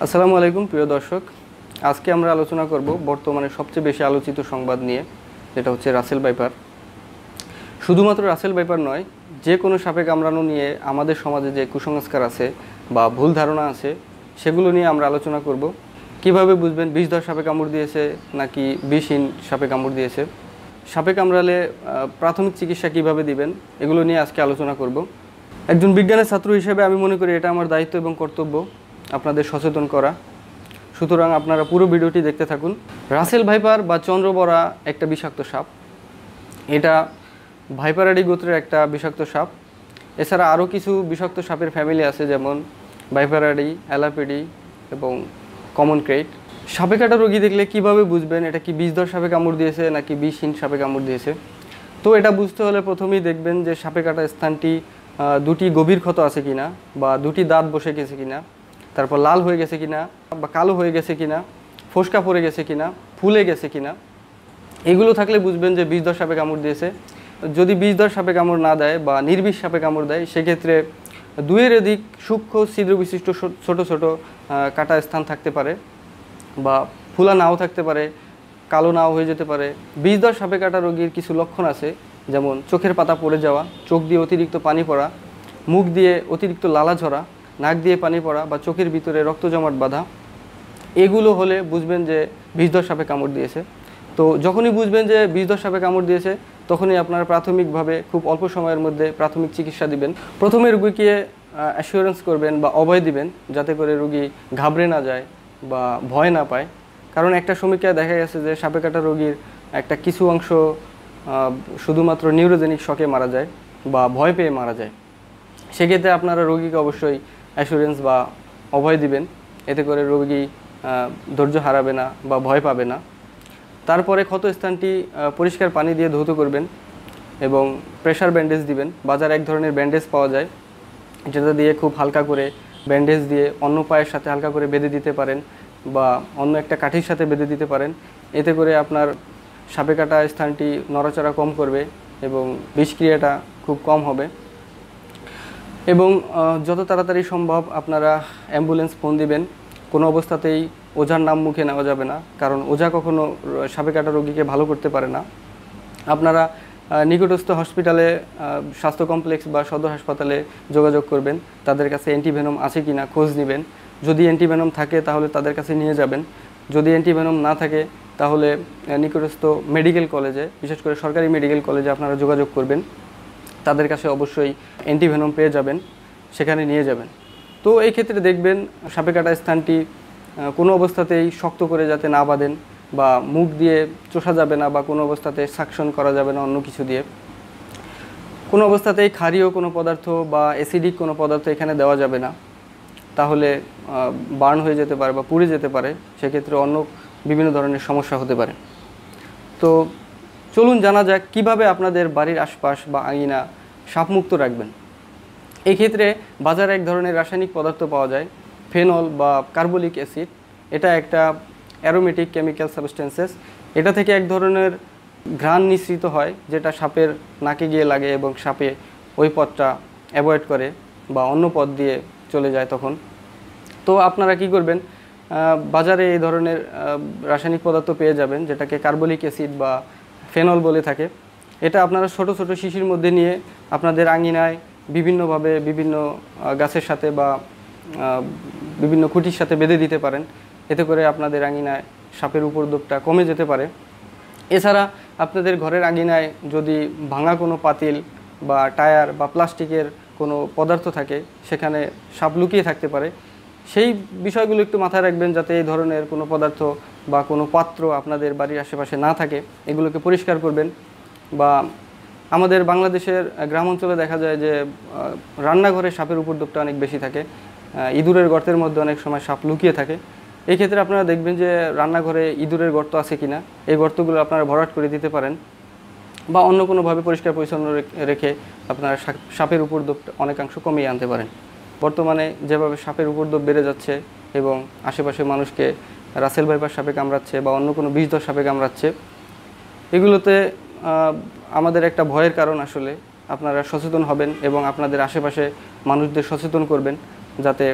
আসসালামু আলাইকুম প্রিয় দর্শক। আজকে আমরা আলোচনা করব বর্তমানে সবচেয়ে বেশি আলোচিত সংবাদ নিয়ে, যেটা হচ্ছে রাসেল ভাইপার। শুধুমাত্র রাসেল ভাইপার নয়, যে কোনো সাপে কামড়ানো নিয়ে আমাদের সমাজে যে কুসংস্কার আছে বা ভুল ধারণা আছে সেগুলো নিয়ে আমরা আলোচনা করব। কিভাবে বুঝবেন বিষধর সাপে কামড় দিয়েছে নাকি বিষহীন সাপে কামড় দিয়েছে, সাপে কামড়ালে প্রাথমিক চিকিৎসা কিভাবে দিবেন, এগুলো নিয়ে আজকে আলোচনা করব। একজন বিজ্ঞানের ছাত্র হিসেবে আমি মনে করি এটা আমার দায়িত্ব এবং কর্তব্য আপনাদের সচেতন করা। সুতরাং আপনারা পুরো ভিডিওটি দেখতে থাকুন। রাসেল ভাইপার বা চন্দ্রবড়া একটা বিষাক্ত সাপ। এটা ভাইপারাডি গোত্রের একটা বিষাক্ত সাপ। এছাড়া আরও কিছু বিষাক্ত সাপের ফ্যামিলি আছে, যেমন ভাইপারাডি, অ্যালাপিডি এবং কমন ক্রেট। সাপে কাটা রোগী দেখলে কিভাবে বুঝবেন এটা কি বিষধর সাপে কামড় দিয়েছে নাকি বিষহীন সাপে কামড় দিয়েছে? তো এটা বুঝতে হলে প্রথমেই দেখবেন যে সাপে কাটা স্থানটি দুটি গভীর ক্ষত আছে কিনা, বা দুটি দাঁত বসে গেছে কিনা, তারপর লাল হয়ে গেছে কিনা বা কালো হয়ে গেছে কিনা, ফোসকা পড়ে গেছে কিনা, ফুলে গেছে কিনা। এগুলো থাকলে বুঝবেন যে বিষধর সাপে কামড় দিয়েছে। যদি বিষধর সাপে কামড় না দেয় বা নির্বিষ সাপে কামড় দেয়, সেক্ষেত্রে দুইয়ের অধিক সূক্ষ্ম ছিদ্র বিশিষ্ট ছোট ছোট কাটা স্থান থাকতে পারে, বা ফুলা নাও থাকতে পারে, কালো নাও হয়ে যেতে পারে। বিষধর সাপে কাটা রোগীর কিছু লক্ষণ আছে, যেমন চোখের পাতা পড়ে যাওয়া, চোখ দিয়ে অতিরিক্ত পানি পড়া, মুখ দিয়ে অতিরিক্ত লালা ঝরা, নাক দিয়ে পানি পড়া বা চোখের ভিতরে রক্ত জমাট বাঁধা। এগুলো হলে বুঝবেন যে বিষধর সাপে কামড় দিয়েছে। তো যখনই বুঝবেন যে বিষধর সাপে কামড় দিয়েছে, তখনই আপনারা প্রাথমিকভাবে খুব অল্প সময়ের মধ্যে প্রাথমিক চিকিৎসা দিবেন। প্রথমে রুগীকে অ্যাসিওরেন্স করবেন বা অভয় দিবেন, যাতে করে রুগী ঘাবড়ে না যায় বা ভয় না পায়। কারণ একটা সমীক্ষায় দেখা গেছে যে সাপে কাটা রোগীর একটা কিছু অংশ শুধুমাত্র নিউরোজেনিক শকে মারা যায় বা ভয় পেয়ে মারা যায়। সেক্ষেত্রে আপনারা রোগীকে অবশ্যই অ্যাসুরেন্স বা অভয় দিবেন, এতে করে রোগী ধৈর্য হারাবে না বা ভয় পাবে না। তারপরে ক্ষত স্থানটি পরিষ্কার পানি দিয়ে ধৌত করবেন এবং প্রেসার ব্যান্ডেজ দিবেন। বাজারে এক ধরনের ব্যান্ডেজ পাওয়া যায়, যেটা দিয়ে খুব হালকা করে ব্যান্ডেজ দিয়ে অন্য পায়ের সাথে হালকা করে বেঁধে দিতে পারেন বা অন্য একটা কাঠির সাথে বেঁধে দিতে পারেন। এতে করে আপনার সাপে কাটা স্থানটি নড়াচড়া কম করবে এবং বিষক্রিয়াটা খুব কম হবে। এবং যত তাড়াতাড়ি সম্ভব আপনারা অ্যাম্বুলেন্স ফোন দিবেন। কোনো অবস্থাতেই ওঝার নাম মুখে নেওয়া যাবে না, কারণ ওঝা কখনো সাপে কাটা রোগীকে ভালো করতে পারে না। আপনারা নিকটস্থ হসপিটালে, স্বাস্থ্য কমপ্লেক্স বা সদর হাসপাতালে যোগাযোগ করবেন, তাদের কাছে অ্যান্টিভেনম আছে কি না খোঁজ নেবেন। যদি অ্যান্টিভেনম থাকে তাহলে তাদের কাছে নিয়ে যাবেন। যদি অ্যান্টিভেনম না থাকে তাহলে নিকটস্থ মেডিকেল কলেজে, বিশেষ করে সরকারি মেডিকেল কলেজে আপনারা যোগাযোগ করবেন। তাদের কাছে অবশ্যই অ্যান্টিভেনম পেয়ে যাবেন, সেখানে নিয়ে যাবেন। তো এই ক্ষেত্রে দেখবেন সাপে কাটা স্থানটি কোনো অবস্থাতেই শক্ত করে যাতে না বাঁধেন, বা মুখ দিয়ে চোষা যাবে না, বা কোনো অবস্থাতে সাকশন করা যাবে না অন্য কিছু দিয়ে। কোনো অবস্থাতেই ক্ষারীয় কোনো পদার্থ বা অ্যাসিডিক কোনো পদার্থ এখানে দেওয়া যাবে না, তাহলে বার্ন হয়ে যেতে পারে বা পুড়ে যেতে পারে। সেক্ষেত্রে অন্য বিভিন্ন ধরনের সমস্যা হতে পারে। তো চলুন জানা যাক কীভাবে আপনাদের বাড়ির আশপাশ বা আঙিনা সাপমুক্ত রাখবেন। এই ক্ষেত্রে বাজারে এক ধরনের রাসায়নিক পদার্থ পাওয়া যায়, ফেনল বা কার্বলিক অ্যাসিড। এটা একটা অ্যারোমেটিক কেমিক্যাল সাবস্টেন্সেস। এটা থেকে এক ধরনের ঘ্রাণ নিঃসৃত হয়, যেটা সাপের নাকে গিয়ে লাগে এবং সাপে ওই পথটা অ্যাভয়েড করে বা অন্য পথ দিয়ে চলে যায় তখন। তো আপনারা কি করবেন, বাজারে এই ধরনের রাসায়নিক পদার্থ পেয়ে যাবেন, যেটাকে কার্বলিক অ্যাসিড বা ফেনল বলে থাকে। এটা আপনারা ছোট ছোট শিশির মধ্যে নিয়ে আপনাদের আঙিনায় বিভিন্নভাবে বিভিন্ন গাছের সাথে বা বিভিন্ন খুঁটির সাথে বেঁধে দিতে পারেন। এতে করে আপনাদের আঙিনায় সাপের উপদ্রবটা কমে যেতে পারে। এছাড়া আপনাদের ঘরের আঙিনায় যদি ভাঙা কোনো পাতিল বা টায়ার বা প্লাস্টিকের কোনো পদার্থ থাকে, সেখানে সাপ লুকিয়ে থাকতে পারে। সেই বিষয়গুলো একটু মাথায় রাখবেন, যাতে এই ধরনের কোনো পদার্থ বা কোনো পাত্র আপনাদের বাড়ির আশেপাশে না থাকে। এগুলোকে পরিষ্কার করবেন। বা আমাদের বাংলাদেশের গ্রাম অঞ্চলে দেখা যায় যে রান্নাঘরে সাপের উপদ্রবটা অনেক বেশি থাকে। ইঁদুরের গর্তের মধ্যে অনেক সময় সাপ লুকিয়ে থাকে। এই ক্ষেত্রে আপনারা দেখবেন যে রান্নাঘরে ইঁদুরের গর্ত আছে কিনা, এই গর্তগুলো আপনারা ভরাট করে দিতে পারেন, বা অন্য কোনোভাবে পরিষ্কার পরিচ্ছন্ন রেখে আপনারা সাপের উপদ্রবটা অনেকাংশ কমিয়ে আনতে পারেন। বর্তমানে যেভাবে সাপের উপদ্রব বেড়ে যাচ্ছে এবং আশেপাশে মানুষকে রাসেল ভাইপার সাপে কামড়াচ্ছে বা অন্য কোনো বিষধর সাপে কামড়াচ্ছে, এগুলোতে আমাদের একটা ভয়ের কারণ। আসলে আপনারা সচেতন হবেন এবং আপনাদের আশেপাশে মানুষদের সচেতন করবেন, যাতে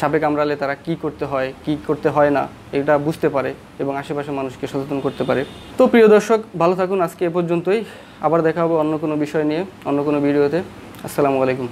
সাপে কামড়ালে তারা কি করতে হয় কি করতে হয় না এটা বুঝতে পারে এবং আশেপাশের মানুষকে সচেতন করতে পারে। তো প্রিয় দর্শক, ভালো থাকুন। আজকে এ পর্যন্তই। আবার দেখা হবে অন্য কোনো বিষয় নিয়ে, অন্য কোনো ভিডিওতে। আসসালামু আলাইকুম।